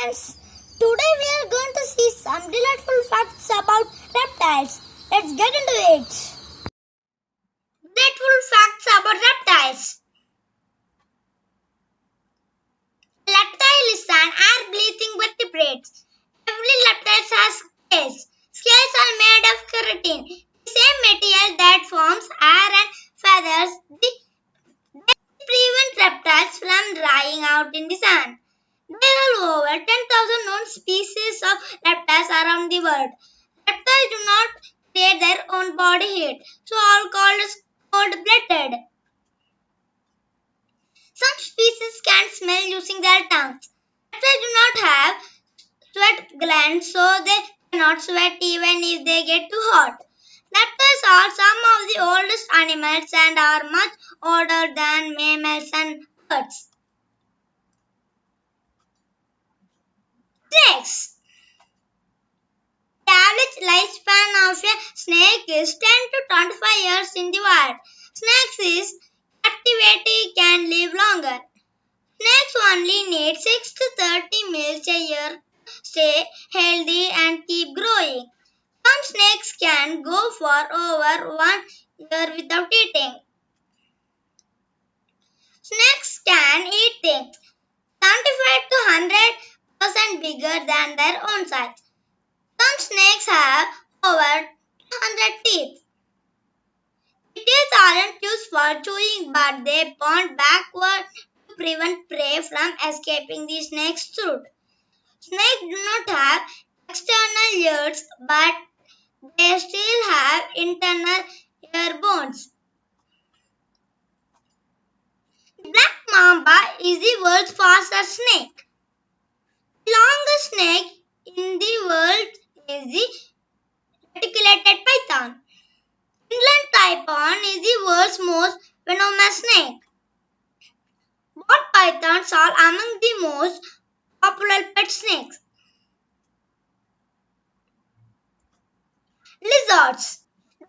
friends, today we are going to see some delightful facts about reptiles. Let's get into it. Delightful facts about reptiles. Reptile is an air-breathing vertebrate. Every reptile has scales. Scales are made of keratin, the same material that forms hair and feathers. They prevent reptiles from drying out in the sun. There are over 10,000 known species of reptiles around the world. Reptiles do not create their own body heat, so are called as cold-blooded. Some species can smell using their tongues. Reptiles do not have sweat glands, so they cannot sweat even if they get too hot. Reptiles are some of the oldest animals and are much older than mammals and birds. Snakes. The average lifespan of a snake is 10 to 25 years in the wild. Snakes in captivity can live longer. Snakes only need 6 to 30 meals a year to stay healthy and keep growing. Some snakes can go for over 1 year without eating. Snakes can eat things 75 to 100% bigger than their own size. Some snakes have over 200 teeth. The teeth aren't used for chewing, but they point backward to prevent prey from escaping the snake's throat. Snakes do not have external ears, but they still have internal ear bones. The black mamba is the world's fastest snake. The longest snake in the world is the reticulated python. England python is the world's most venomous snake. Ball pythons are among the most popular pet snakes. Lizards.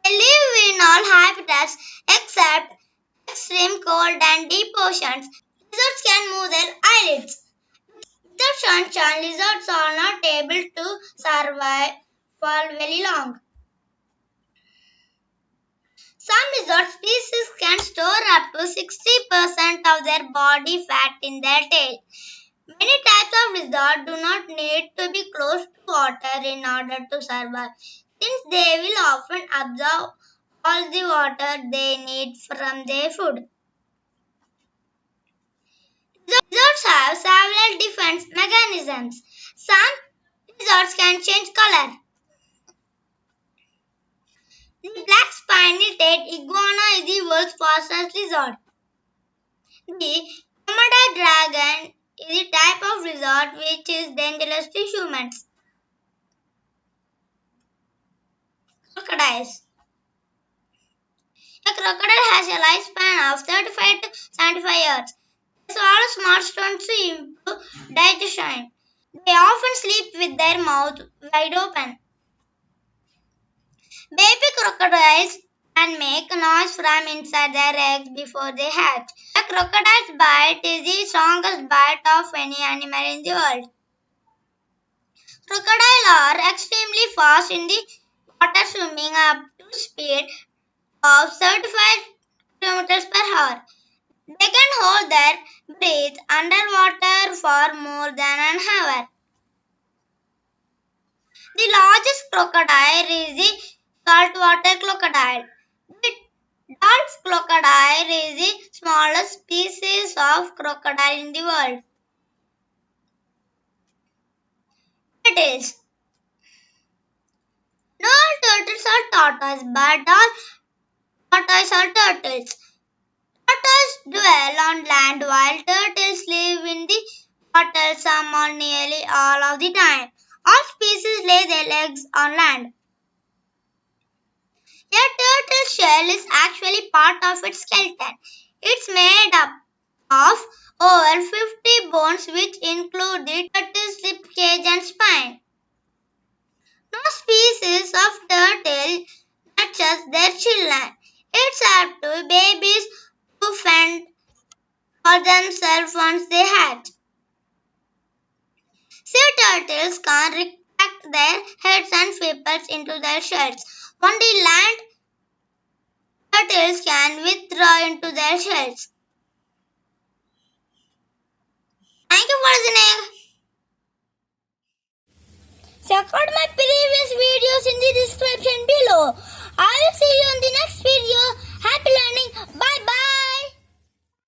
They live in all habitats except extreme cold and deep oceans. Lizards can move their eyelids. Without sunshine, lizards are not able to survive for very long. Some lizard species can store up to 60% of their body fat in their tail. Many types of lizards do not need to be close to water in order to survive, since they will often absorb all the water they need from their food. Lizards have several defense mechanisms. Some lizards can change color. The black spiny-tailed iguana is the world's fastest lizard. The Komodo dragon is a type of lizard which is dangerous to humans. Crocodiles. A crocodile has a lifespan of 35 to 75 years. They swallow small stones to improve digestion. They often sleep with their mouth wide open. Baby crocodiles can make noise from inside their eggs before they hatch. A crocodile's bite is the strongest bite of any animal in the world. Crocodiles are extremely fast in the water, swimming up to speed of 75 kilometers per hour. They can hold their breath underwater for more than an hour. The largest crocodile is the saltwater crocodile. The Dolph crocodile is the smallest species of crocodile in the world. Turtles. Not all turtles are tortoise, but all tortoise are turtles. Turtles dwell on land while turtles live in the water some or nearly all of the time. All species lay their eggs on land. A turtle shell is actually part of its skeleton. It's made up of over 50 bones which include the turtle's rib cage and spine. No species of turtle nurtures their children. It's up to babies to fend for themselves once they hatch. Sea turtles can't retract their heads and flippers into their shells. Only land turtles can withdraw into their shells. Thank you for listening. Check out my previous videos in the description below. I will see you in the